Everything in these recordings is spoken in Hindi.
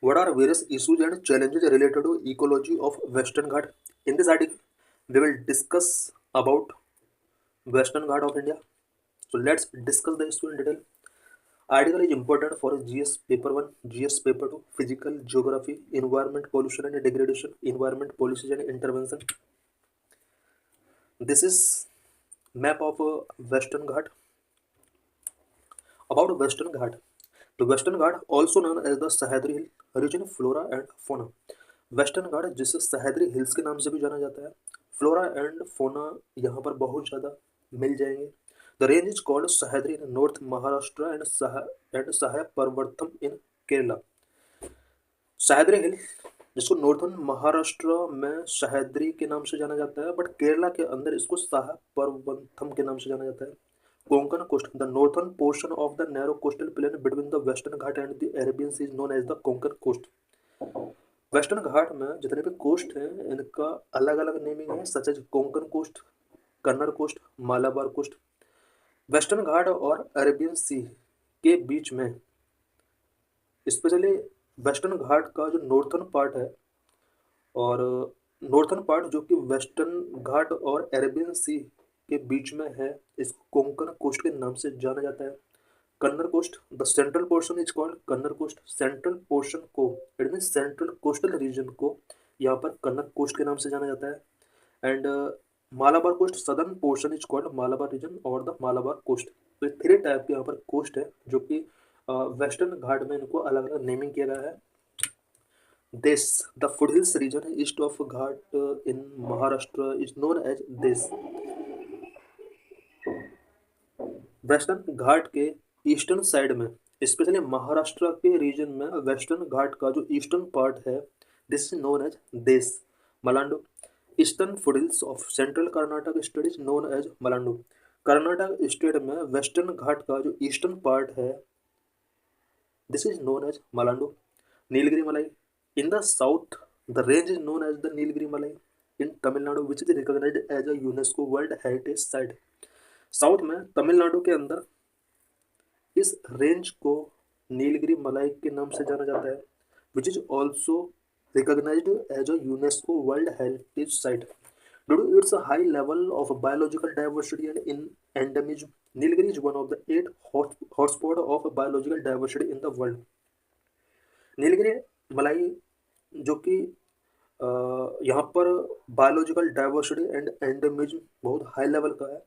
What are various issues and challenges related to ecology of Western Ghat? In this article, we will discuss about Western Ghat of India. So let's discuss the issue in detail. Article is important for GS paper 1, GS paper 2, physical, geography, environment, pollution and degradation, environment policies and intervention. This is map of Western Ghat. About Western Ghat. The Western Ghat, also known as the Sahyadri Hill, rich in flora and fauna. Western Ghat जिसे सह्याद्री हिल्स के नाम से भी जाना जाता है, फ्लोरा एंड फोना यहाँ पर बहुत ज़्यादा मिल जाएंगे. The range is called Sahyadri in north Maharashtra and Sahya Parvatam in Kerala. Sahyadri hill जिसको नॉर्थन महाराष्ट्र में सह्याद्री के नाम से जाना जाता है, बट केरला के अंदर इसको सहाय पर्वतम के नाम से जाना जाता है. Konkan coast, the northern portion of the narrow coastal plain between the western Ghat and the Arabian sea is known as the Konkan coast. Western Ghat में जितने भी कोस्ट हैं इनका अलग अलग नेमिंग है, such as Konkan coast, Kannada coast, Malabar coast. Western Ghat और अरेबियन सी के बीच में स्पेशली वेस्टर्न घाट का जो नॉर्थन पार्ट है और नॉर्थन पार्ट जो कि वेस्टर्न घाट और अरेबियन सी के बीच में है, इसको कोंकण कोस्ट के नाम से जाना जाता है. Kannada coast, the central portion is called Kannada coast. Central portion को, it mean central coastal region को यहाँ पर कन्नड़ कोस्ट के नाम से जाना जाता है. And Malabar coast, southern portion is called Malabar region और द मालाबार कोस्ट. तो 3 टाइप के यहाँ पर कोस्ट है जो कि वेस्टर्न घाट में इनको अलग अलग नेमिंग किया गया है. Desh, the foothills region east of Ghat in Maharashtra is known as Desh. Western Ghat के ईस्टर्न साइड में, स्पेशली महाराष्ट्र के रीजन में वेस्टर्न घाट का जो ईस्टर्न पार्ट है, this is known as Desh. Malandu, eastern foothills of central Karnataka state is known as Malandu. Karnataka state में वेस्टर्न घाट का जो ईस्टर्न पार्ट है, this is known as Malandu. Nilgiri Malai, in the south the range is known as the Nilgiri Malai in Tamil Nadu which is recognised as a UNESCO world heritage site. South में तमिलनाडु के अंदर इस रेंज को नीलगिरी मलाई के नाम से जाना जाता है, which is also recognised as a UNESCO world heritage site. Due to its high level of biological diversity and in endemism, Nilgiri is one of the 8 hotspot of biological diversity in the world. Nilgiri Malai जो कि यहाँ पर बायोलॉजिकल डाइवर्सिटी एंड एंडेमिज्म बहुत हाई लेवल का है.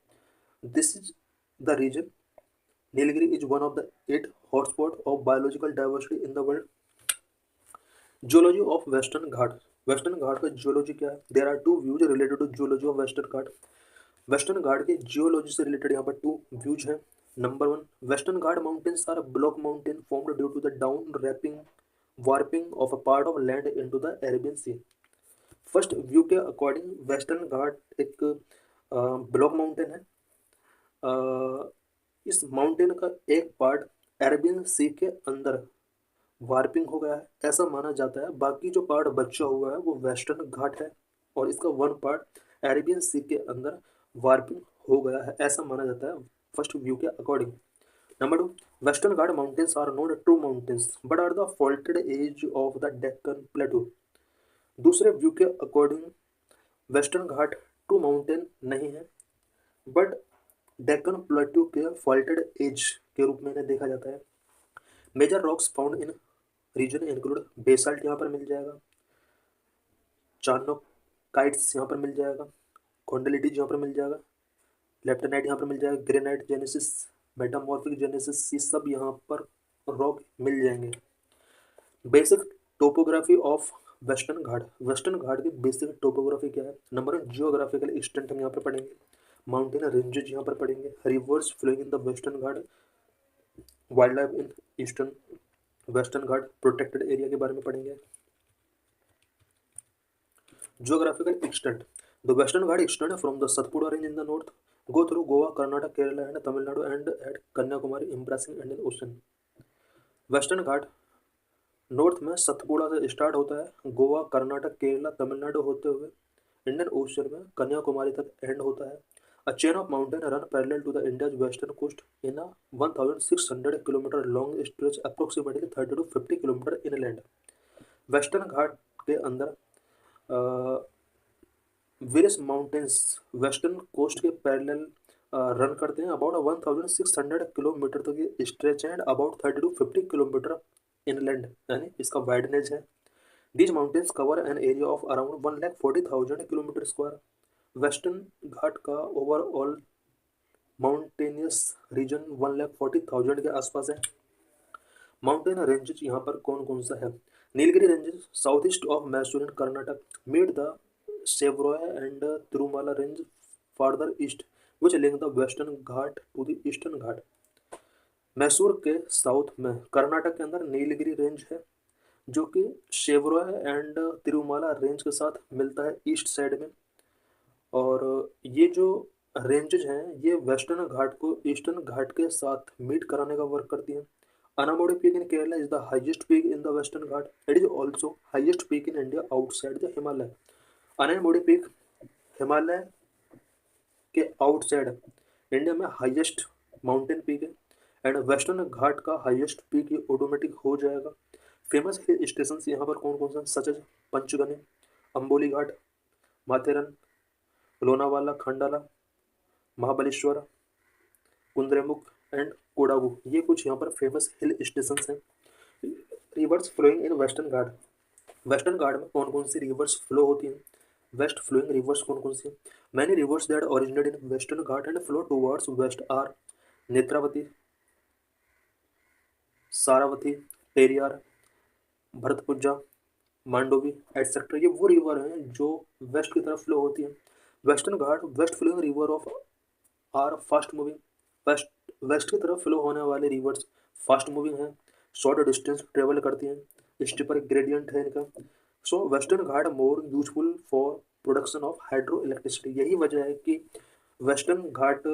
This is the region. Nilgiri is one of the 8 hotspot of biological diversity in the world. Geology of western Ghat. Western Ghat का जियोलॉजी क्या है? There are 2 views related to geology of western Ghat. Western Ghat के जियोलॉजी से रिलेटेड यहाँ पर 2 व्यूज हैं. Number 1, western Ghat mountains are block mountain formed due to the down wrapping warping of a part of land into the Arabian Sea. First view के अकॉर्डिंग वेस्टर्न घाट एक ब्लॉक माउंटेन है. इस माउंटेन का एक पार्ट अरेबियन सी के अंदर वार्पिंग हो गया है ऐसा माना जाता है. बाकी जो पार्ट बचा हुआ है वो वेस्टर्न घाट है और इसका 1 पार्ट अरेबियन सी के अंदर वार्पिंग हो गया है ऐसा माना जाता है फर्स्ट व्यू के according. Number 2, western Ghat mountains are not true mountains but are the faulted edge of the Deccan plateau. दूसरे व्यू के according western Ghat true mountain नहीं है बट डेक्कन प्लेटू के फॉल्टेड एज के रूप में इन्हें देखा जाता है. Major rocks found in region include basalt यहाँ पर मिल जाएगा, चार्नोकाइट्स यहाँ पर मिल जाएगा, कॉन्डेलिटीज यहाँ पर मिल जाएगा, लेप्टोनाइट यहाँ पर मिल जाएगा, ग्रेनाइट जेनेसिस, मेटामॉर्फिक जेनेसिस, ये सब यहाँ पर रॉक मिल जाएंगे. Basic topography of western Ghat. Western Ghat की बेसिक टोपोग्राफी क्या है? नंबर 1, जियोग्राफिकल एक्सटेंट हम यहाँ पर पढ़ेंगे, माउंटेन रेंजेज यहाँ पर पढ़ेंगे, rivers flowing in the western Ghat, wild life in eastern western Ghat, protected area के बारे में पढ़ेंगे. Geographical extent. The western Ghat extend from the Satpura range in the north, go through Goa, Karnataka, Kerala and Tamil Nadu and at Kanyakumari impressing Indian ocean. Western Ghat north में सतपुड़ा से स्टार्ट होता है, गोवा, कर्नाटक, केरला, तमिलनाडु होते हुए इंडियन ओशन में कन्याकुमारी तक एंड होता है. A chain of mountain run parallel to the India's western coast in a 1,600 km long stretch approximately 30 to 50 km inland. Western Ghat के अंदर वेरियस माउंटेन्स वेस्टर्न कोस्ट के पैरेलल रन करते हैं। अबाउट 1600 किलोमीटर तक ये stretch and about 30 to 50 kilometre inland यानी इसका वाइडनेस है। These mountains cover an area of around 1,40,000 kilometre square. Western Ghat का ओवरऑल माउंटेनियस रीजन 1,40,000 के आसपास है। माउंटेन रेंजेस यहाँ पर कौन कौन सा है? Nilgiri ranges south east of Mysore in Karnataka meet the Shevaroy and Tirumala range farther east which link the western Ghat to the eastern Ghat. Mysore के साउथ में कर्नाटक के अंदर नीलगिरी रेंज है जो कि शेवरॉय एंड तिरुमाला रेंज के साथ मिलता है ईस्ट साइड में। और ये जो रेंजेज हैं ये वेस्टर्न घाट को ईस्टर्न घाट के साथ मीट कराने का वर्क करती हैं। Anamodi Peak in Kerala is the highest peak in the Western Ghat. It is also highest peak in India outside the Himalaya. Anamodi Peak Himalaya के आउटसाइड इंडिया में हाईएस्ट माउंटेन पीक है एंड वेस्टर्न घाट का हाईएस्ट पीक ये ऑटोमेटिक हो जाएगा। फेमस हिल स्टेशन यहाँ पर कौन कौन सा सच है? पंचगनी, अंबोली घाट, माथेरन, लोनावाला, खंडाला, महाबलेश्वर, कुंद्रेमुख एंड कोडागू, ये कुछ यहाँ पर फेमस हिल स्टेशन हैं। Rivers flowing in western Ghat, western Ghat में कौन कौन सी रिवर्स फ्लो होती हैं? वेस्ट फ्लोइंग रिवर्स कौन कौन सी? Many rivers that originate in western Ghat and flow towards west are Netravati, Sharavati, Periyar, Bharathappuzha, Mandovi etcetera. ये वो रिवर हैं जो वेस्ट की तरफ फ्लो होती हैं। Western Ghat west flowing river of are fast moving, west की तरफ फ्लो होने वाले रिवर्स फास्ट मूविंग हैं, शॉर्ट डिस्टेंस ट्रेवल करती हैं, स्टीपर ग्रेडियंट है इनका। So western Ghat more useful for production of hydro electricity. यही वजह है कि western Ghat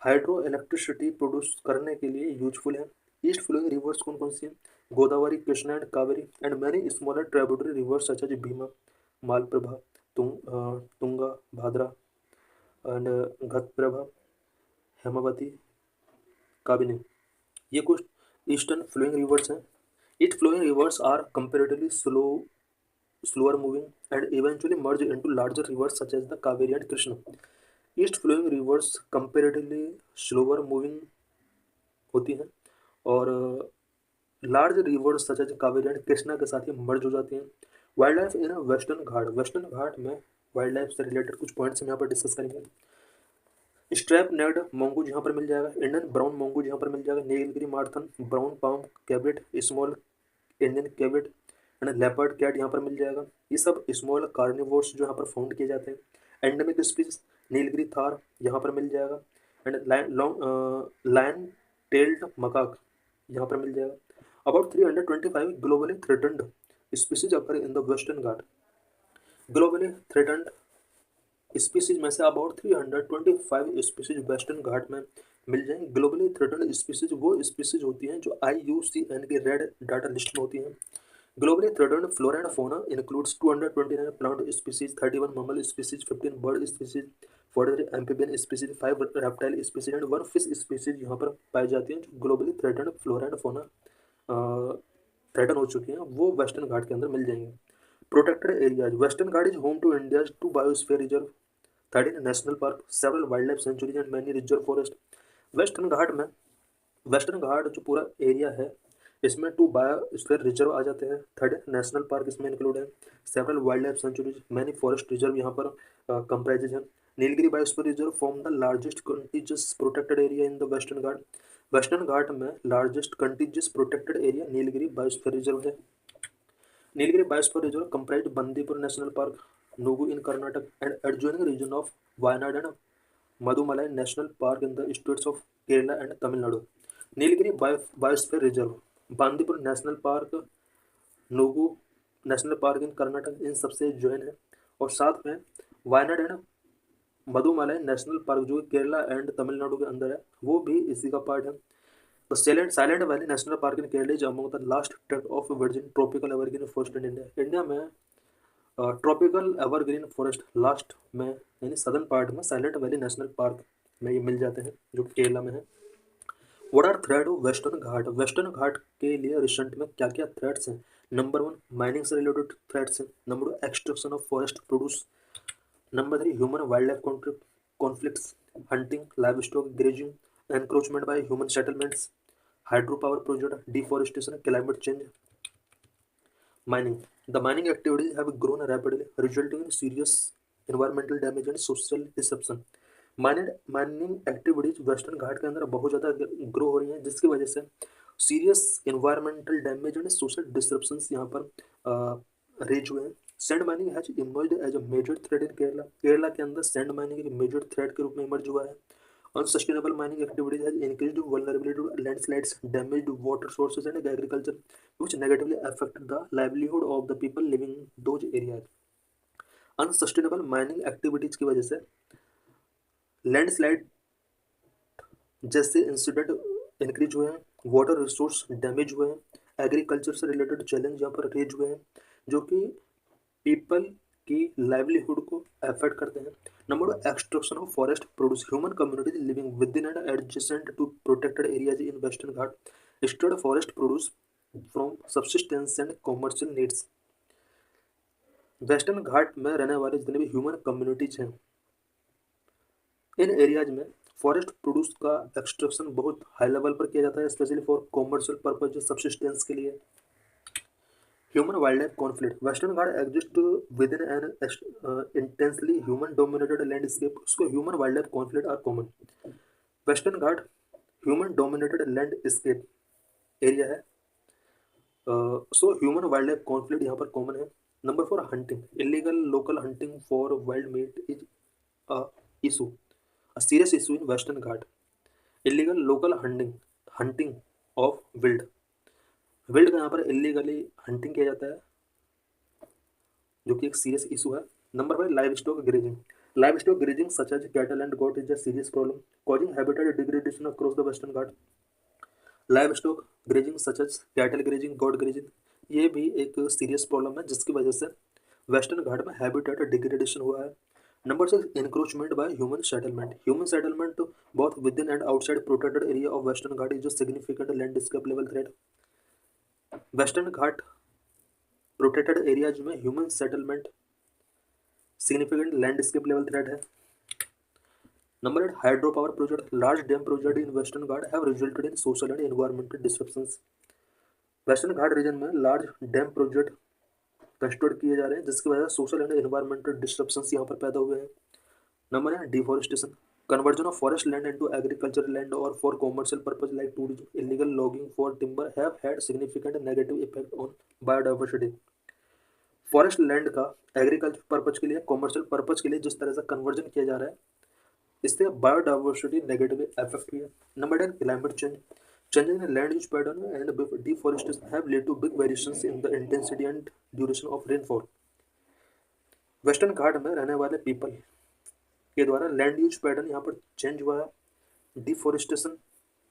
hydro electricity produce करने के लिए यूजफुल है। ईस्ट फ्लोइंग रिवर्स कौन कौन सी हैं? Godavari, Krishna and Kaveri and many smaller tributary rivers such as Bhima, Malaprabha, Tunga, Bhadra and Ghataprabha, Hemavati, Kabini, ये कुछ ईस्टर्न फ्लोइंग रिवर्स हैं। East flowing rivers are comparatively slower moving and eventually merge into larger rivers such as the Kaveri and Krishna. East flowing rivers comparatively slower moving होती हैं और large rivers such as Kaveri and Krishna के साथ ये मर्ज हो जाती हैं। Wild life in western Ghat, western Ghat में वाइल्ड लाइफ से रिलेटेड कुछ पॉइंट्स हम यहाँ पर डिस्कस करेंगे। स्ट्रैप नेक्ड मोंगूज यहाँ पर मिल जाएगा, इंडियन ब्राउन मोंगूज यहाँ पर मिल जाएगा, Nilgiri मार्थन, brown palm कैबिट, small Indian कैबिट and leopard cat यहाँ पर मिल जाएगा। ये सब स्मॉल कार्निवोर्स जो यहाँ पर फाउंड किए जाते हैं। एंडेमिक स्पीसीज नीलगिरी थार यहाँ पर मिल जाएगा एंड लायन टेल्ड मकाक यहाँ पर मिल जाएगा। About 325 globally threatened species occur in the western Ghat. Globally threatened species में say about 325 species western Ghat में मिल जाएंगे। ग्लोबली थ्रेटन्ड स्पीसीज वो स्पीसीज होती हैं जो IUCN के रेड डाटा लिस्ट में होती हैं। Globally threatened flora and fauna includes 229 plant species, 31 mammal species, 15 bird species, 43 amphibian species, 5 reptile species and 1 fish species यहाँ पर पाई जाती हैं जो globally threatened flora and fauna threaten हो चुकी हैं, वो वेस्टर्न घाट के अंदर मिल जाएंगे। Protected areas, Western Ghat is home to India's 2 biosphere reserve, 13 national park, several wildlife sanctuaries and many reserve forest. Western Ghat में वेस्टर्न घाट जो पूरा एरिया है इसमें 2 बायोस्फीयर रिजर्व आ जाते हैं, 13 नेशनल पार्क इसमें इंक्लूड है, several wildlife sanctuaries, many forest reserve यहाँ पर कंप्राइजेज है। Nilgiri biosphere reserve form the largest contiguous protected area in the western Ghat. Western Ghat में largest contiguous protected area Nilgiri biosphere reserve है। Nilgiri biosphere reserve comprise Bandipur national park, Nugu in Karnataka and adjoining region of Wayanad and Mudumalai national park in the states of Kerala and Tamil Nadu. Nilgiri biosphere reserve, Bandipur national park, Nugu national park in Karnataka, इन सबसे ज्वाइन है और साथ में Wayanad and Mudumalai national park जो केरला एंड तमिलनाडु के अंदर है वो भी इसी का पार्ट है। तो silent valley national park in Kerala is among the last tract of virgin tropical evergreen forest in India. India में ट्रॉपिकल एवरग्रीन फॉरेस्ट लास्ट में यानी सदर्न पार्ट में साइलेंट वैली नेशनल पार्क में ये मिल जाते हैं जो केरला में है। What are threat of western Ghat? Western Ghat के लिए रिसेंट में क्या क्या थ्रेट्स हैं? नंबर वन, माइनिंग से रिलेटेड थ्रेट्स हैं। Number two, extraction of forest produce. Number three, human wild life conflicts, hunting, live stock grazing, encroachment by human settlements, hydro power project, deforestation, climate change, mining. The mining activities have grown rapidly, resulting in serious environmental damage and social disruption. Mining activities Western Ghat के अंदर बहुत ज़्यादा ग्रो हो रही हैं, जिसकी वजह से serious environmental damage and social disruptions यहाँ पर रेज हुए हैं। Sand mining has emerged as a major threat in Kerala. Kerala के अंदर सैंड माइनिंग एक मेजर थ्रेट के रूप में इमर्ज हुआ है। Unsustainable mining activities has increased vulnerability to landslides, damaged water sources and agriculture, which negatively affect the livelihood of the people living in those areas. Unsustainable mining activities की वजह से लैंडस्लाइड जैसे इंसिडेंट इंक्रीज हुए हैं, वाटर रिसोर्स डैमेज हुए हैं, एग्रीकल्चर से रिलेटेड चैलेंज यहाँ पर रेज हुए हैं, जो कि पीपल की लाइवलीहुड को अफेक्ट करते हैं। Number two, extraction of forest produce. Human communities living within and adjacent to protected areas in western Ghat stored forest produce from subsistence and commercial needs. Western Ghat में रहने वाले जितने भी ह्यूमन कम्युनिटीज हैं, इन एरियाज में फॉरेस्ट प्रोड्यूस का एक्सट्रैक्शन बहुत हाई लेवल पर किया जाता है, specially for commercial purpose, subsistence के लिए। Human wild life conflict. Western Ghat exist with in an intensely human dominated landscape. उसको human wild life conflict are common. Western Ghat human dominated landscape area है, so human wild life conflict यहाँ पर कॉमन है। Number four, hunting. Illegal local hunting for wild meat is a issue, a serious issue in Western Ghat. Illegal local hunting of wild का यहाँ पर इलीगली हंटिंग किया जाता है, जो कि एक सीरियस इशू है। Number five, live stock grazing. Live stock grazing such as cattle and goat is a serious problem causing habitat degradation across the western Ghat. Live stock grazing such as cattle grazing, goat grazing, ये भी एक सीरियस प्रॉब्लम है, जिसकी वजह से वेस्टर्न घाट में हैबिटेट डिग्रेडेशन हुआ है। Number six, encroachment by human settlement. Human settlement both within and outside protected area of Western Ghat is a significant landscape level threat. Western Ghat protected areas में human settlement significant landscape level threat है। Number eight, hydropower project. Large dam project in Western Ghat have resulted in social and environmental disruptions. Western Ghat region में large dam project कंस्ट्रक्ट किए जा रहे हैं, जिसकी वजह से सोशल एंड एनवायरमेंटल डिस्ट्रप्शंस यहाँ पर पैदा हुए हैं। नंबर है deforestation. Conversion of forest land into agriculture land और for commercial purpose like tourism, illegal logging for timber have had significant negative effect on biodiversity. Forest land का एग्रीकल्चर पर्पज के लिए, कॉमर्शियल पर्पज के लिए जिस तरह से कन्वर्जन किया जा रहा है, इससे बायोडाइवर्सिटी नेगेटिवली अफेक्ट हुई है। Number 10, climate change. Changes in land use pattern and deforestation have led to big variations in the intensity and duration of rainfall. Western Ghat में रहने वाले पीपल के द्वारा लैंड यूज पैटर्न यहाँ पर चेंज हुआ है, डिफोरेस्टेशन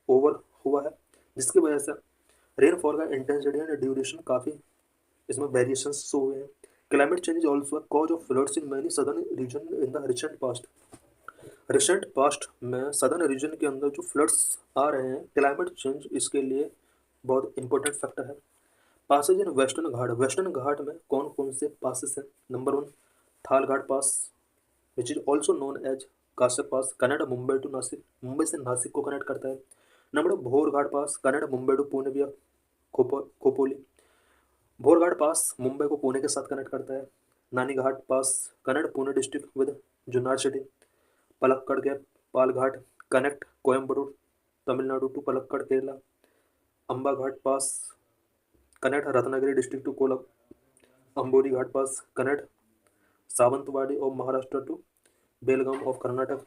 ओवर हुआ है, जिसकी वजह से रेनफॉल का इंटेंसिटी एंड ड्यूरेशन काफ़ी इसमें वेरिएशन शो हुए हैं। Climate change is also a cause of floods in many southern reason in the recent past. Recent past में सदर्न रीजन के अंदर जो फ्लड्स आ रहे हैं, क्लाइमेट चेंज इसके लिए बहुत इंपॉर्टेंट फैक्टर है। Passes in western Ghat. Western Ghat में कौन कौन से पासेस हैं? Number one, Thal Ghat pass which is also known as Kashyap pass, connect Mumbai to Nashik, Mumbai से नासिक को कनेक्ट करता है। Number two, Bhor Ghat pass, connect Mumbai to Pune via Khopoli. भोर घाट पास मुंबई को पुणे के साथ कनेक्ट करता है। Nani Ghat pass, connect Pune district with Junnar city. Palakkad gap Pal Ghat, connect Coimbatore Tamil Nadu to Palakkad Kerala. Amba Ghat pass, connect Ratnagiri district to Kollam. Amboli Ghat pass, connect Sawantwadi of Maharashtra to Belgaum of Karnataka.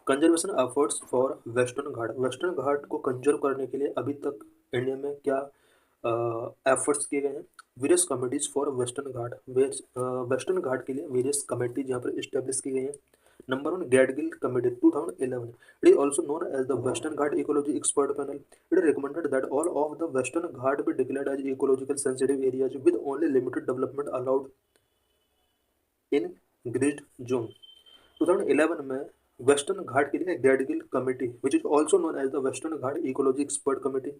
Conservation efforts for Western Ghat. Western Ghat को कंजर्व करने के लिए अभी तक इंडिया में क्या एफर्ट्स किए गए हैं? Various committees for Western Ghat. Western Ghat के लिए वेरियस कमेटीज यहाँ पर इस्टेब्लिश की गई हैं। Number one, Gadgil Committee, 2011. It is also known as the Western Ghat Ecology Expert Panel. It recommended that all of the Western Ghat be declared as ecological sensitive areas with only limited development allowed in grid zone. 2011 में वेस्टर्न घाट के लिए Gadgil committee which is also known as the western Ghat ecology expert committee,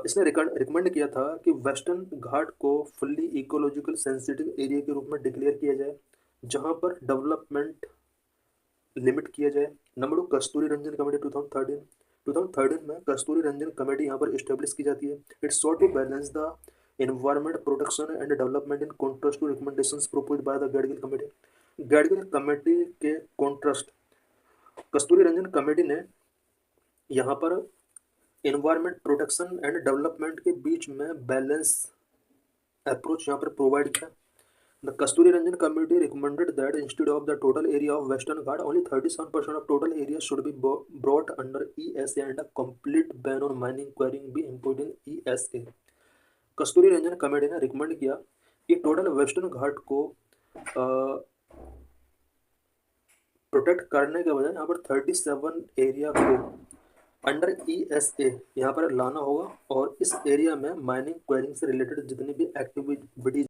इसने रिकमेंड किया था कि वेस्टर्न घाट को फुल्ली इकोलॉजिकल सेंसिटिव एरिया के रूप में डिक्लेयर किया जाए, जहां पर डेवलपमेंट लिमिट किया जाए। नंबर 2, कस्तूरी रंजन कमेटी 2013 में कस्तूरी रंजन कमेटी यहाँ पर इस्टेब्लिश की जाती है। It's sought to balance the environment protection and development in contrast to recommendations proposed by the Gadgil committee. Gadgil committee के कॉन्ट्रास्ट कस्तूरी रंजन कमेटी ने यहाँ पर एनवायरमेंट प्रोटेक्शन एंड डेवलपमेंट के बीच में बैलेंस अप्रोच यहाँ पर प्रोवाइड किया। The Kasturi Ranjan committee recommended that instead of the total area of Western Ghat, only 37% of total area should be brought under ESA and a complete ban on mining quarrying be imposed in ESA। Kasturi Ranjan committee ने रिकमेंड किया कि टोटल वेस्टर्न घाट को प्रोटेक्ट करने के बजाय यहाँ पर 37 एरिया को अंडर ESA यहाँ पर लाना होगा और इस एरिया में माइनिंग क्वेरिंग से रिलेटेड जितनी भी एक्टिविटीज